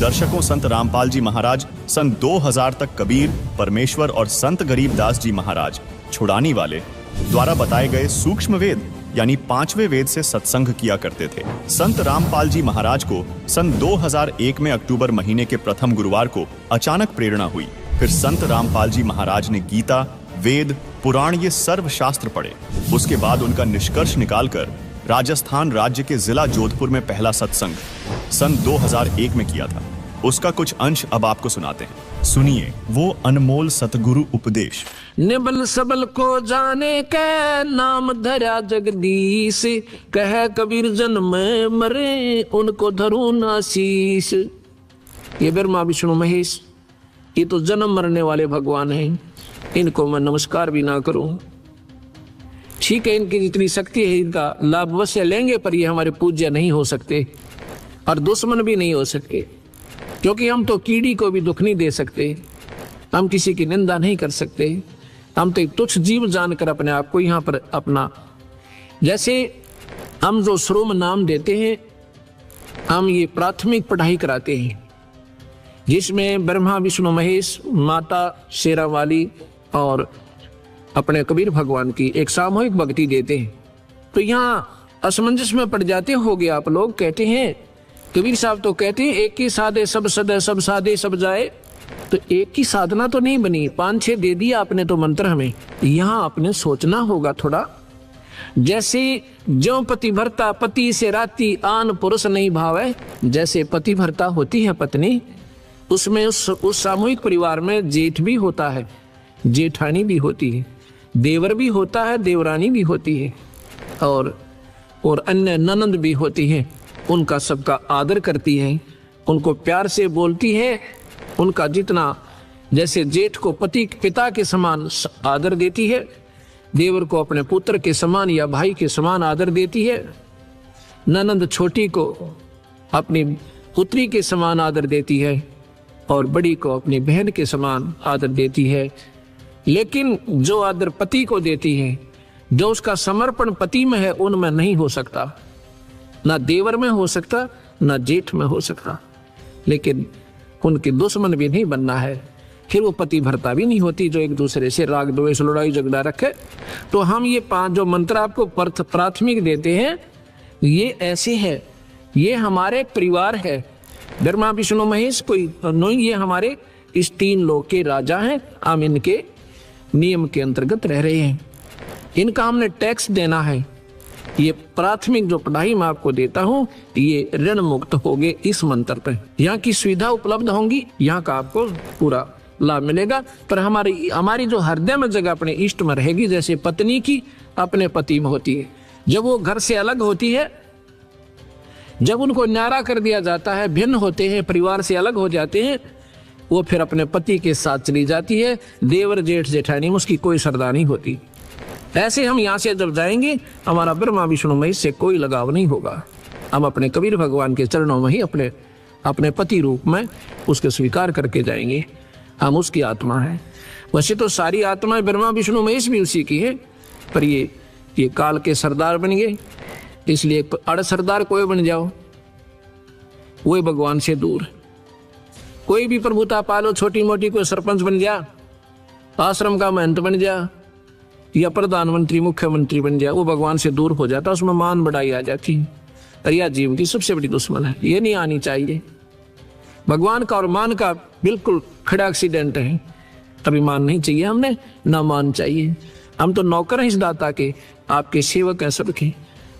दर्शकों संत रामपाल जी महाराज सन 2000 तक कबीर, परमेश्वर और संत गरीबदास जी महाराज छुड़ानी वाले द्वारा बताए गए सूक्ष्म वेद यानी 5वें वेद से सत्संग किया करते थे। संत रामपाल जी महाराज को सन 2001 में अक्टूबर महीने के प्रथम गुरुवार को अचानक प्रेरणा हुई। फिर संत रामपाल जी महाराज ने गीता, वेद, पुराण ये सर्व शास्त्र पढ़े। उसके बाद उनका निष्कर्ष निकालकर राजस्थान राज्य के जिला जोधपुर में पहला सत्संग सन 2001 में किया था। उसका कुछ अंश अब आपको सुनाते हैं, सुनिए वो अनमोल सतगुरु उपदेश। निबल सबल को जाने के नाम धरा जगदीश, कह कबीर जन्म मरे उनको धरू ना शीश। ये ब्रह्मा विष्णु महेश, ये तो जन्म मरने वाले भगवान हैं, इनको मैं नमस्कार भी ना करूं। ठीक है, इनकी जितनी शक्ति है इनका लाभ अवश्य लेंगे, पर ये हमारे पूज्य नहीं हो सकते और दुश्मन भी नहीं हो सकते, क्योंकि हम तो कीड़ी को भी दुख नहीं दे सकते, हम किसी की निंदा नहीं कर सकते, हम तो एक तुच्छ जीव जानकर अपने आप को यहाँ पर अपना, जैसे हम जो श्रोम नाम देते हैं, हम ये प्राथमिक पढ़ाई कराते हैं जिसमें ब्रह्मा विष्णु महेश, माता शेरावाली और अपने कबीर भगवान की एक सामूहिक भक्ति देते हैं। तो यहाँ असमंजस में पड़ जाते होगे आप लोग। कहते हैं कबीर साहब तो कहते हैं एक ही साधे सब सदे, सब साधे सब जाए। तो एक ही साधना तो नहीं बनी, 5-6 दे दिया आपने तो मंत्र हमें। यहाँ आपने सोचना होगा थोड़ा, जैसे जो पति भरता पति से राती आन पुरुष नहीं भावे, जैसे पति भरता होती है पत्नी, उसमें उस सामूहिक परिवार में जेठ भी होता है, जेठानी भी होती है, देवर भी होता है, देवरानी भी होती है, और अन्य ननंद भी होती है। उनका सबका आदर करती है, उनको प्यार से बोलती है, उनका जितना, जैसे जेठ को पति पिता के समान आदर देती है, देवर को अपने पुत्र के समान या भाई के समान आदर देती है, ननंद छोटी को अपनी पुत्री के समान आदर देती है, और बड़ी को अपनी बहन के समान आदर देती है। लेकिन जो आदर पति को देती है, जो उसका समर्पण पति में है, उनमें नहीं हो सकता, ना देवर में हो सकता, ना जेठ में हो सकता। लेकिन उनके दुश्मन भी नहीं बनना है, फिर वो पति भरता भी नहीं होती जो एक दूसरे से राग द्वेष लड़ाई झगड़ा रखे। तो हम ये 5 जो मंत्र आपको प्राथमिक देते हैं, ये ऐसे है, ये हमारे परिवार है। ब्रह्मा विष्णु महेश कोई नहीं, ये हमारे इस 3 लोक के राजा हैं। हम इनके नियम के अंतर्गत रह रहे हैं, इनका हमने टैक्स देना है। ये प्राथमिक जो पढ़ाई मैं आपको देता हूँ, ये ऋण मुक्त होगे इस मंत्र पे। यहाँ की सुविधा उपलब्ध होंगी, यहाँ का आपको पूरा लाभ मिलेगा। पर हमारी जो हृदय में जगह अपने इष्ट में रहेगी, जैसे पत्नी की अपने पति में होती है। जब वो घर से अलग होती है, जब उनको न्यारा कर दिया जाता है, भिन्न होते हैं, परिवार से अलग हो जाते हैं, वो फिर अपने पति के साथ चली जाती है। देवर जेठ जेठानी में उसकी कोई श्रद्धा नहीं होती। ऐसे हम यहाँ से जब जाएंगे, हमारा ब्रह्मा विष्णु महेश से कोई लगाव नहीं होगा। हम अपने कबीर भगवान के चरणों में ही अपने पति रूप में उसके स्वीकार करके जाएंगे। हम उसकी आत्मा है। वैसे तो सारी आत्माएं ब्रह्मा विष्णु महेश भी उसी की है, पर ये काल के सरदार बन गए, इसलिए अड़ सरदार कोई बन जाओ, वो भगवान से दूर। कोई भी प्रभुता पालो, छोटी मोटी कोई सरपंच बन जा, आश्रम का महंत बन जा, या प्रधानमंत्री मुख्यमंत्री बन जाए, वो भगवान से दूर हो जाता, उसमें मान बढ़ाई आ जाती। और यह जीव की सबसे बड़ी दुश्मन है, ये नहीं आनी चाहिए। भगवान का और मान का बिल्कुल खड़ा एक्सीडेंट है। अभिमान नहीं चाहिए हमने, ना मान चाहिए। हम तो नौकर हैं इस दाता के, आपके सेवक हैं सबके।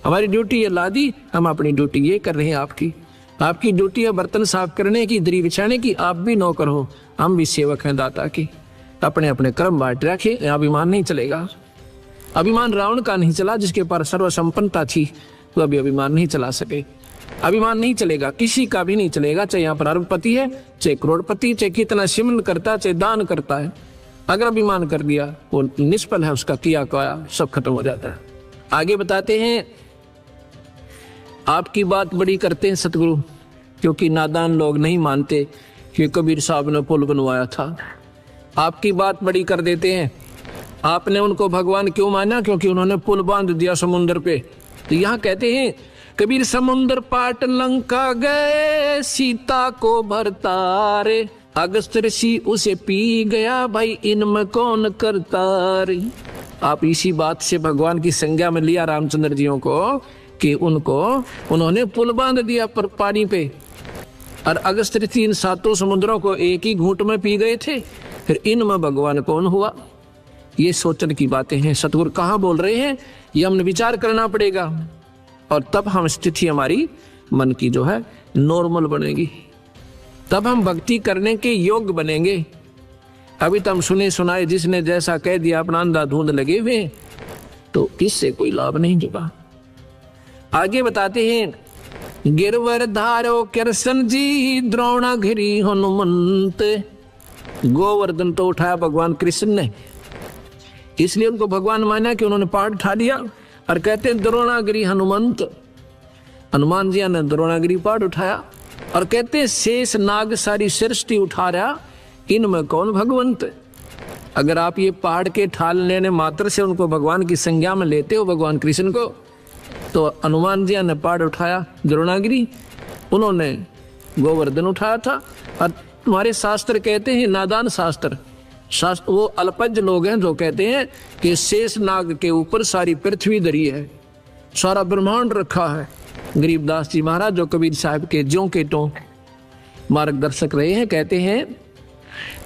हमारी ड्यूटी है लादी, हम अपनी ड्यूटी ये कर रहे हैं। आपकी ड्यूटी है बर्तन साफ करने की, दरी बिछाने की। आप भी नौकर हो, हम भी सेवक हैं दाता की। अपने अपने कर्म बांट रखे, अभिमान नहीं चलेगा। अभिमान रावण का नहीं चला, जिसके पास सर्वसंपन्नता थी, तो अभी अभिमान नहीं चला सके। अभिमान नहीं चलेगा, किसी का भी नहीं चलेगा, चाहे यहाँ पर अरबपति है, चाहे करोड़पति, चाहे कितना सिमन करता, चाहे दान करता है। अगर अभिमान कर दिया, वो निष्फल है, उसका किया क्या सब खत्म हो जाता है। आगे बताते हैं, आपकी बात बड़ी करते हैं सतगुरु, क्योंकि नादान लोग नहीं मानते कि कबीर साहब ने पुल बनवाया था। आपकी बात बड़ी कर देते हैं। आपने उनको भगवान क्यों माना? क्योंकि उन्होंने पुल बांध दिया समुद्र पे। तो यहाँ कहते हैं कबीर समुद्र पाट लंका गए, सीता को भरतारे, अगस्त ऋषि उसे पी गया, भाई इनमें कौन करता रे। आप इसी बात से भगवान की संज्ञा में लिया रामचंद्र जियों को कि उन्होंने पुल बांध दिया पर पानी पे, और अगस्त ऋषि इन 7 समुद्रों को एक ही घूंट में पी गए थे, फिर इनमें भगवान कौन हुआ। ये सोचने की बातें हैं। सतगुरु कहाँ बोल रहे हैं, ये हमने विचार करना पड़ेगा, और तब हम स्थिति हमारी मन की जो है नॉर्मल बनेगी, तब हम भक्ति करने के योग्य बनेंगे। अभी तो हम सुने सुनाए जिसने जैसा कह दिया, अपना अंधाधुंध लगे हुए, तो इससे कोई लाभ नहीं होगा। आगे बताते हैं, गिरवर धारो कृष्ण जी, द्रोणागिरी हनुमंत। गोवर्धन तो उठाया भगवान कृष्ण ने, इसलिए उनको भगवान माना कि उन्होंने पहाड़ उठा लिया, और कहते हैं द्रोणागिरी हनुमंत, हनुमान जी ने द्रोणागिरी पहाड़ उठाया। और कहते हैं शेष नाग सारी सृष्टि उठा रहा, इनमें कौन भगवंत। अगर आप ये पहाड़ के ठाल लेने मात्र से उनको भगवान की संज्ञा में लेते हो, भगवान कृष्ण को, तो हनुमान जी ने पहाड़ उठाया द्रोणागिरी, उन्होंने गोवर्धन उठाया था। और तुम्हारे शास्त्र कहते हैं, नादान शास्त्र वो अल्पज्ञ लोग हैं जो कहते हैं कि शेष नाग के ऊपर सारी पृथ्वी धरी है, सारा ब्रह्मांड रखा है। गरीबदास जी महाराज जो कबीर साहब के ज्यों के टों मार्गदर्शक रहे हैं, कहते हैं,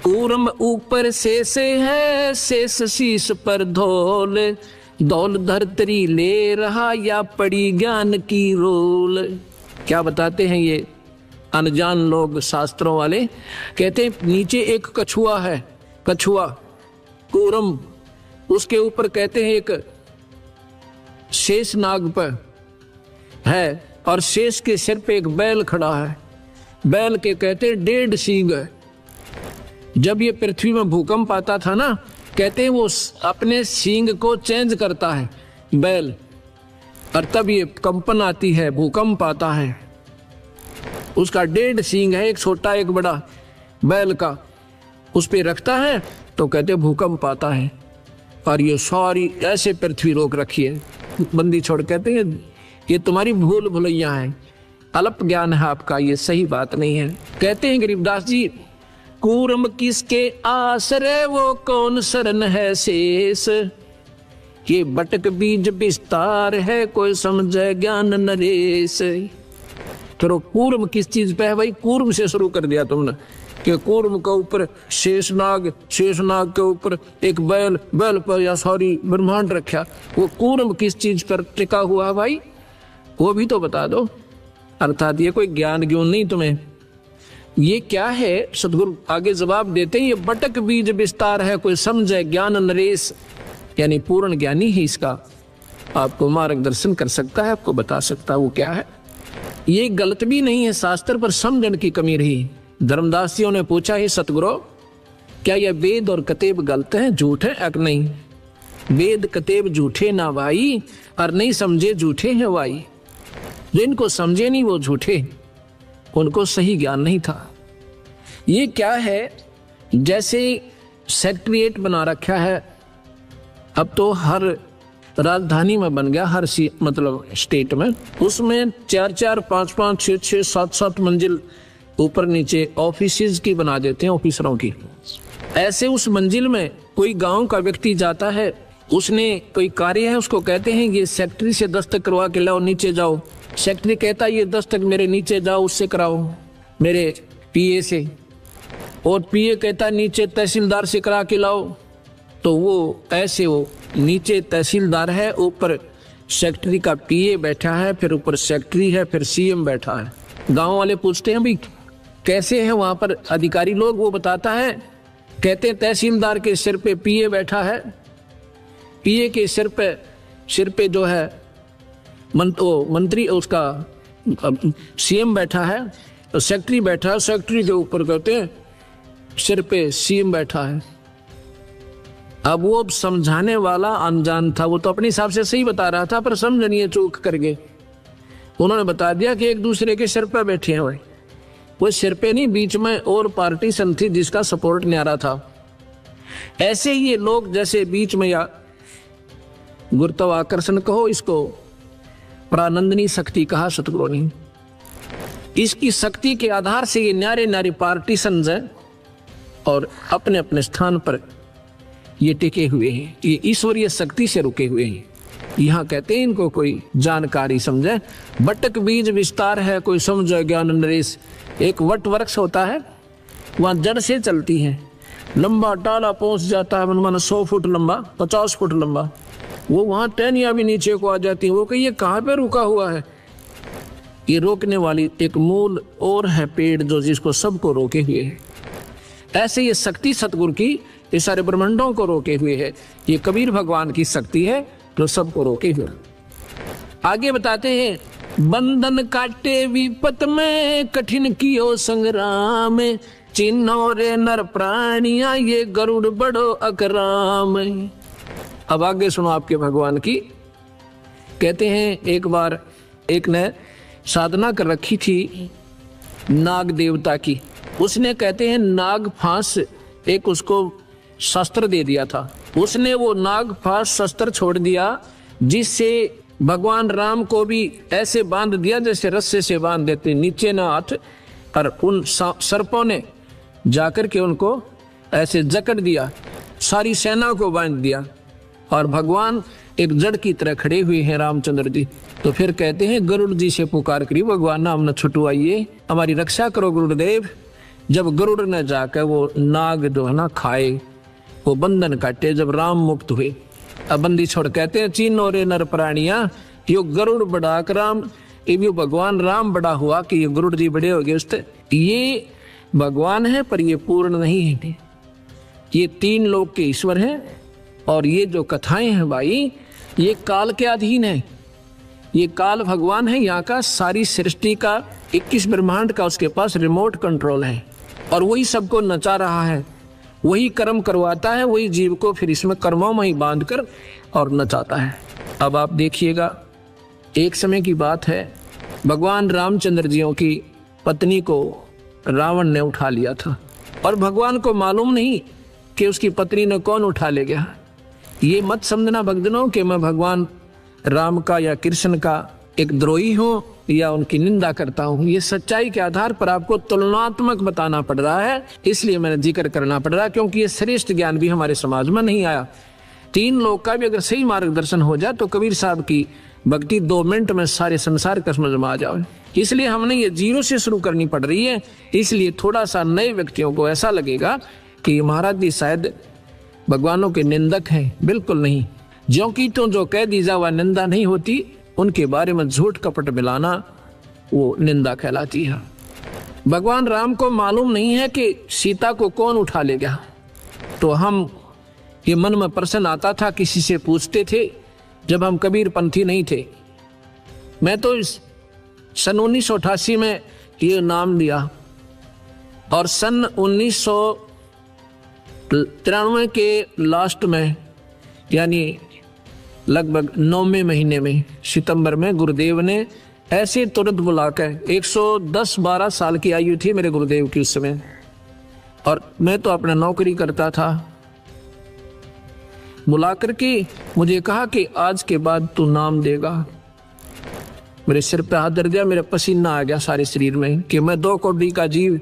कूर्म ऊपर शेष है, शेष शीश पर धौल, दौल धरतरी ले रहा, या पड़ी ज्ञान की रोल। क्या बताते हैं ये अनजान लोग शास्त्रों वाले, कहते हैं नीचे एक कछुआ है, कछुआ कूर्म, उसके ऊपर कहते हैं एक शेष नाग पर है, और शेष के सिर पे एक बैल खड़ा है, बैल के कहते हैं 1.5 सींग है। जब ये पृथ्वी में भूकंप आता था ना, कहते हैं वो अपने सींग को चेंज करता है बैल, और तब ये कंपन आती है, भूकंप आता है। उसका 1.5 सींग है, एक छोटा एक बड़ा बैल का, उस पे रखता है तो कहते भूकंप आता है। और ये सारी ऐसे पृथ्वी रोक रखी है, बंदी छोड़, कहते हैं ये तुम्हारी भूल भुलैया है, अल्प ज्ञान है आपका, ये सही बात नहीं है। कहते हैं गरीबदास जी, कूर्म किसके आश्रय, वो कौन शरण है शेष, ये बटक बीज विस्तार है, कोई समझे ज्ञान नरेश। फिर कूर्म किस चीज पे है भाई, कूर्म से शुरू कर दिया तुमने कि कूर्म के ऊपर शेषनाग, शेषनाग के ऊपर एक बैल, बैल पर या सॉरी ब्रह्मांड रखा, वो कूर्म किस चीज पर टिका हुआ भाई, वो भी तो बता दो। अर्थात ये कोई ज्ञान ज्ञान नहीं तुम्हें, ये क्या है। सदगुरु आगे जवाब देते हैं, ये बटक बीज विस्तार है, कोई समझे ज्ञान नरेश, यानी पूर्ण ज्ञानी ही इसका आपको मार्गदर्शन कर सकता है, आपको बता सकता है वो क्या है। ये गलत भी नहीं है, शास्त्र पर समझन की कमी रही। धर्मदासियों ने पूछा, है सतगुरु क्या यह वेद और कतेब गलत है, झूठ है या नहीं। वेद कतेब झूठे ना भाई, और नहीं समझे झूठे हैं भाई। जिनको समझे नहीं वो झूठे, उनको सही ज्ञान नहीं था। ये क्या है, जैसे सेक्रेटरीट बना रखा है, अब तो हर राजधानी में बन गया, हर मतलब स्टेट में, उसमें 4-4, 5-5, 6-6, 7-7 मंजिल ऊपर नीचे ऑफिसेज की बना देते हैं, ऑफिसरों की। ऐसे उस मंजिल में कोई गांव का व्यक्ति जाता है, उसने कोई कार्य है, उसको कहते हैं ये सेक्रेटरी से दस्तक करवा के लाओ, नीचे जाओ। सेक्रेटरी कहता है ये दस्तक मेरे नीचे जाओ, उससे कराओ, मेरे पीए से। और पीए कहता नीचे तहसीलदार से करा के लाओ। तो वो ऐसे वो नीचे तहसीलदार है, ऊपर सेक्रेटरी का पीए बैठा है, फिर ऊपर सेक्रेटरी है, फिर सीएम बैठा है। गांव वाले पूछते हैं भाई कैसे है वहां पर अधिकारी लोग, वो बताता है, कहते हैं तहसीलदार के सिर पे पीए बैठा है, पीए के सिर पे जो है मंत्री, उसका सीएम बैठा है, तो सेक्रेटरी बैठा है, सेक्रेटरी के ऊपर कहते हैं सिर पे सीएम बैठा है। अब वो समझाने वाला अनजान था, वो तो अपने हिसाब से सही बता रहा था, पर समझ नहीं चूक करके उन्होंने बता दिया कि एक दूसरे के सिर पे बैठे हैं भाई। वो सिर पे नहीं, बीच में और पार्टी सन थी जिसका सपोर्ट नहीं आ रहा था। ऐसे ही ये लोग जैसे बीच में या गुरुत्वाकर्षण कहो इसको, प्रानंदनी शक्ति कहा सतगुरु ने। इसकी शक्ति के आधार से ये न्यारे न्यारे पार्टीशंस हैं और अपने अपने स्थान पर ये टिके हुए हैं, ये ईश्वरीय शक्ति से रुके हुए हैं। यहाँ कहते हैं इनको कोई जानकारी समझे, बटक बीज विस्तार है कोई समझो ज्ञान नरेश। एक वट वृक्ष होता है, वहाँ जड़ से चलती है, लंबा टाला पहुंच जाता है, मन 100 फुट लंबा 50 फुट लंबा, वो वहाँ टहनियाँ भी नीचे को आ जाती हैं। वो कहिए कहाँ पे रुका हुआ है, ये रोकने वाली एक मूल और है पेड़ जो जिसको सबको रोके हुए है। ऐसे ये शक्ति सतगुरु की ये सारे ब्रह्मांडों को रोके हुए है। ये कबीर भगवान की शक्ति है जो सबको रोके हुए। आगे बताते हैं, बंधन काटे विपत में कठिन कियो संग्राम, चिन्हो रे नर प्राणिया ये गरुड़ बड़ो अकराम। अब आगे सुनो आपके भगवान की। कहते हैं एक बार एक ने साधना कर रखी थी नाग देवता की, उसने कहते हैं नाग फांस एक उसको शस्त्र दे दिया था। उसने वो नाग फांस शस्त्र छोड़ दिया, जिससे भगवान राम को भी ऐसे बांध दिया जैसे रस्से से बांध देते, नीचे ना हाथ, और उन सर्पों ने जाकर के उनको ऐसे जकड़ दिया, सारी सेना को बांध दिया, और भगवान एक जड़ की तरह खड़े हुए हैं रामचंद्र जी। तो फिर कहते हैं गरुड़ जी से पुकार करी, भगवान नाम न छुटवाइए, हमारी रक्षा करो गुरुदेव। जब गरुड़ ने जाकर वो नाग जो है ना खाए, वो बंधन काटे, जब राम मुक्त हुए, अब बंदी छोड़। कहते हैं चीनो रे नर प्राणिया, यो गरुड़ बड़ा राम, ये भगवान राम बड़ा हुआ कि ये गरुड़ जी बड़े हो गए उससे। ये भगवान है पर ये पूर्ण नहीं है, ये 3 लोक के ईश्वर हैं। और ये जो कथाएं हैं भाई, ये काल के अधीन है। ये काल भगवान है यहाँ का, सारी सृष्टि का 21 ब्रह्मांड का उसके पास रिमोट कंट्रोल है, और वही सबको नचा रहा है, वही कर्म करवाता है, वही जीव को फिर इसमें कर्मों में ही बांध कर और नचाता है। अब आप देखिएगा, एक समय की बात है, भगवान रामचंद्र जियों की पत्नी को रावण ने उठा लिया था, और भगवान को मालूम नहीं कि उसकी पत्नी ने कौन उठा ले गया। ये मत समझना भक्तजनों कि मैं भगवान राम का या कृष्ण का एक द्रोही हूँ या उनकी निंदा करता हूँ। ये सच्चाई के आधार पर आपको तुलनात्मक बताना पड़ रहा है, इसलिए मैंने जिक्र करना पड़ रहा है, क्योंकि ये श्रेष्ठ ज्ञान भी हमारे समाज में नहीं आया। 3 लोग का भी अगर सही मार्गदर्शन हो जाए तो कबीर साहब की भक्ति 2 मिनट में सारे संसार का समझ में आ जाए। इसलिए हमने ये 0 से शुरू करनी पड़ रही है। इसलिए थोड़ा सा नए व्यक्तियों को ऐसा लगेगा कि महाराज जी शायद भगवानों के निंदक हैं, बिल्कुल नहीं। ज्यों की तो जो कह दी जा वह निंदा नहीं होती, उनके बारे में झूठ कपट मिलाना वो निंदा कहलाती है। भगवान राम को मालूम नहीं है कि सीता को कौन उठा ले गया, तो हम ये मन में प्रश्न आता था, किसी से पूछते थे जब हम कबीर पंथी नहीं थे। मैं तो सन 1988 में ये नाम दिया, और सन 1993 के लास्ट में, यानी लगभग 9वें महीने में, सितंबर में, गुरुदेव ने ऐसे तुरंत बुलाकर, 110-12 साल की आयु थी मेरे गुरुदेव की उस समय, और मैं तो अपना नौकरी करता था, बुला करके मुझे कहा कि आज के बाद तू नाम देगा। मेरे सिर पे हाथ धर दिया, मेरा पसीना आ गया सारे शरीर में कि मैं 2 कौड़ी का जीव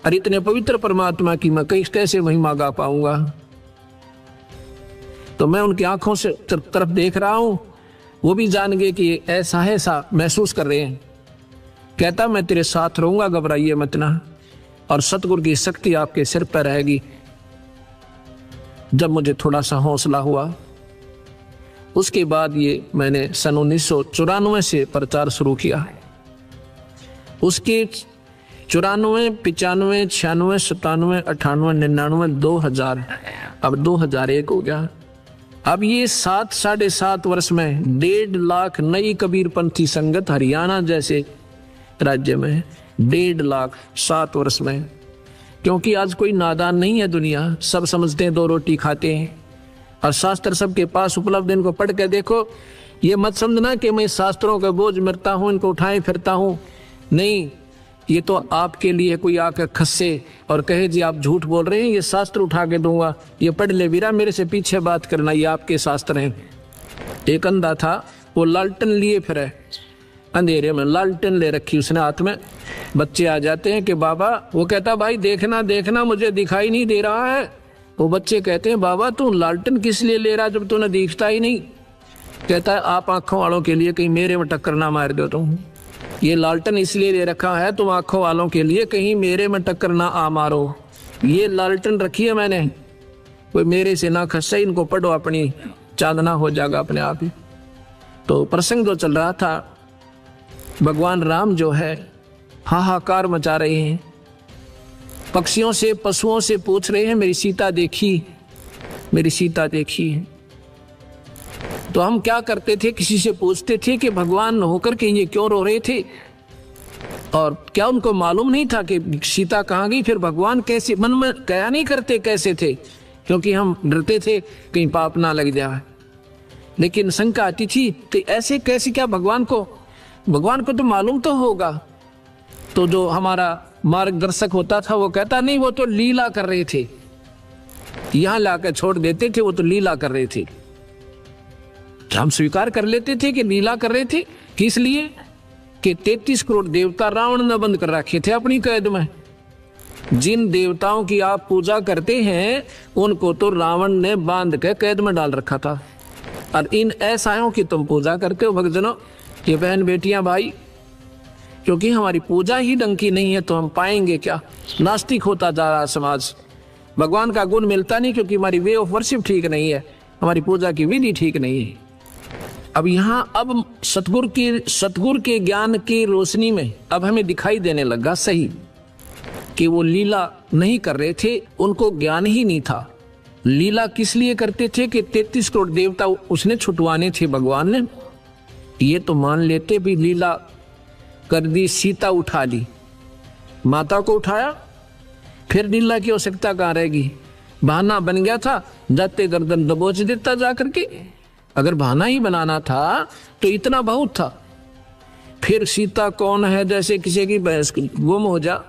और इतने पवित्र परमात्मा की मैं कैसे महिमा गा पाऊंगा। तो मैं उनकी आंखों से तरफ देख रहा हूं, वो भी जान गए कि ऐसा है, ऐसा महसूस कर रहे हैं। कहता मैं तेरे साथ रहूंगा, घबराइए मत ना, और सतगुरु की शक्ति आपके सिर पर रहेगी। जब मुझे थोड़ा सा हौसला हुआ, उसके बाद ये मैंने सन 1994 से प्रचार शुरू किया। उसके 94, 95, 96, 97, 98, 99, 2000, अब 2001 हो गया। अब ये 7-7.5 वर्ष में 1.5 लाख नई कबीरपंथी संगत हरियाणा जैसे राज्य में, 1.5 लाख 7 वर्ष में। क्योंकि आज कोई नादान नहीं है दुनिया, सब समझते हैं 2 रोटी खाते हैं, और शास्त्र सबके पास उपलब्ध। इनको पढ़ के देखो, ये मत समझना कि मैं शास्त्रों का बोझ मरता हूँ, इनको उठाए फिरता हूँ, नहीं। ये तो आपके लिए कोई आकर खस्से और कहे जी आप झूठ बोल रहे हैं, ये शास्त्र उठा के दूंगा, ये पढ़ ले वीरा, मेरे से पीछे बात करना, ये आपके शास्त्र हैं। एक अंधा था, वो लालटन लिए फिरे, अंधेरे में लालटेन ले रखी उसने हाथ में। बच्चे आ जाते हैं कि बाबा, वो कहता भाई देखना देखना मुझे दिखाई नहीं दे रहा है। वो बच्चे कहते हैं बाबा तू लालटेन किस लिए ले रहा जब तूने दिखता ही नहीं। कहता है आप आंखों वालों के लिए, कहीं मेरे में टक्कर ना मार दो तुम। ये लालटेन इसलिए ले रखा है तुम आंखों वालों के लिए, कहीं मेरे में टक्कर ना आ मारो। ये लालटेन रखी है मैंने, कोई मेरे से ना खसे, इनको पढ़ो अपनी चांदना हो जाएगा अपने आप ही। तो प्रसंग जो चल रहा था, भगवान राम जो है हाहाकार मचा रहे हैं, पक्षियों से पशुओं से पूछ रहे हैं मेरी सीता देखी, मेरी सीता देखी है। तो हम क्या करते थे, किसी से पूछते थे कि भगवान होकर के ये क्यों रो रहे थे, और क्या उनको मालूम नहीं था कि सीता कहाँ गई। फिर भगवान कैसे, मन में क्या नहीं करते कैसे थे, क्योंकि हम डरते थे कहीं पाप ना लग जाए। लेकिन शंका आती थी तो ऐसे कैसे, क्या भगवान को तो मालूम तो होगा। तो जो हमारा मार्गदर्शक होता था वो कहता नहीं वो तो लीला कर रहे थे, यहां लाकर छोड़ देते थे, वो तो लीला कर रहे थे। हम स्वीकार कर लेते थे कि लीला कर रहे थे, किस लिए कि 33 करोड़ देवता रावण ने बंद कर रखे थे अपनी कैद में। जिन देवताओं की आप पूजा करते हैं उनको तो रावण ने बांध के कैद में डाल रखा था, और इन ऐसाओं की तुम पूजा करते हो। भक्तजनों, ये बहन बेटियां भाई, क्योंकि हमारी पूजा ही ढंग की नहीं है तो हम पाएंगे क्या। नास्तिक होता जा रहा समाज, भगवान का गुण मिलता नहीं क्योंकि हमारी वे ऑफ वर्शिप ठीक नहीं है, हमारी पूजा की विधि ठीक नहीं है। अब अब सतगुरु के ज्ञान की रोशनी में अब हमें दिखाई देने लगा सही कि वो लीला नहीं कर रहे थे, उनको ज्ञान ही नहीं था। लीला किस लिए करते थे कि 33 करोड़ देवता उसने छुटवाने थे भगवान ने। ये तो मान लेते भी लीला कर दी, सीता उठा ली, माता को उठाया, फिर लीला की आवश्यकता कहाँ रहेगी। बहाना बन गया था, जाते गर्दन दबोच देता जाकर के। अगर बहाना ही बनाना था तो इतना बहुत था। फिर सीता कौन है, जैसे किसी की भैंस गुम हो जा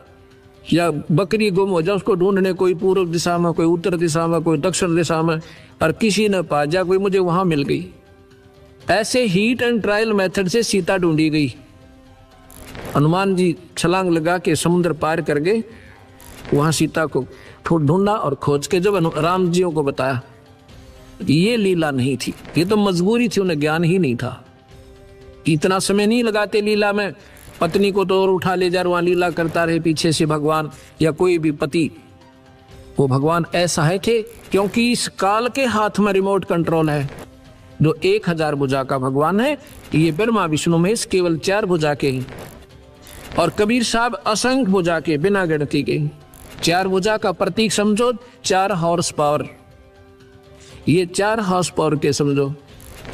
या बकरी गुम हो जा, उसको ढूंढने कोई पूर्व दिशा में, कोई उत्तर दिशा में, कोई दक्षिण दिशा में, और किसी ने पा जा, कोई मुझे वहां मिल गई। ऐसे हीट एंड ट्रायल मेथड से सीता ढूंढी गई। हनुमान जी छलांग लगा के समुद्र पार कर गए, वहां सीता को ढूंढा और खोज के जब राम जियों को बताया। ये लीला नहीं थी, ये तो मजबूरी थी, उन्हें ज्ञान ही नहीं था। इतना समय नहीं लगाते लीला में, पत्नी को तो और उठा ले जा, वहां लीला करता रहे पीछे से भगवान या कोई भी पति। वो भगवान ऐसा है थे क्योंकि इस काल के हाथ में रिमोट कंट्रोल है। जो 1000 भुजा का भगवान है, ये ब्रह्मा विष्णु महेश केवल 4 भुजा के हैं, और कबीर साहब असंख्य भुजा के, बिना गिनती के। 4 भुजा का प्रतीक समझो, 4 हॉर्स पावर। ये 4 हॉर्स पावर के समझो।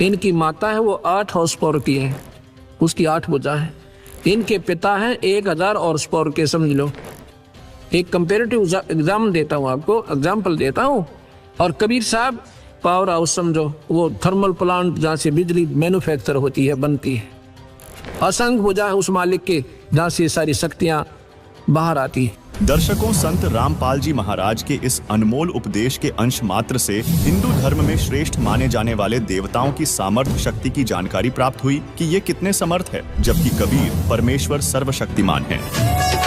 इनकी माता है वो 8 हॉर्स पावर की है, उसकी 8 भुजा है। इनके पिता हैं 1000 हॉर्स पावर के, समझ लो। एक कंपेरेटिव एग्जाम देता हूँ आपको, एग्जाम्पल देता हूँ। और कबीर साहब पावर हाउस समझो, वो थर्मल प्लांट जहाँ से बिजली मैन्युफैक्चर होती है, बनती है। असंख्य भुजा है उस मालिक के, जहाँ से सारी शक्तियाँ बाहर आती है। दर्शकों, संत रामपाल जी महाराज के इस अनमोल उपदेश के अंश मात्र से हिंदू धर्म में श्रेष्ठ माने जाने वाले देवताओं की सामर्थ्य शक्ति की जानकारी प्राप्त हुई कि ये कितने समर्थ है, जबकि कबीर परमेश्वर सर्वशक्तिमान है।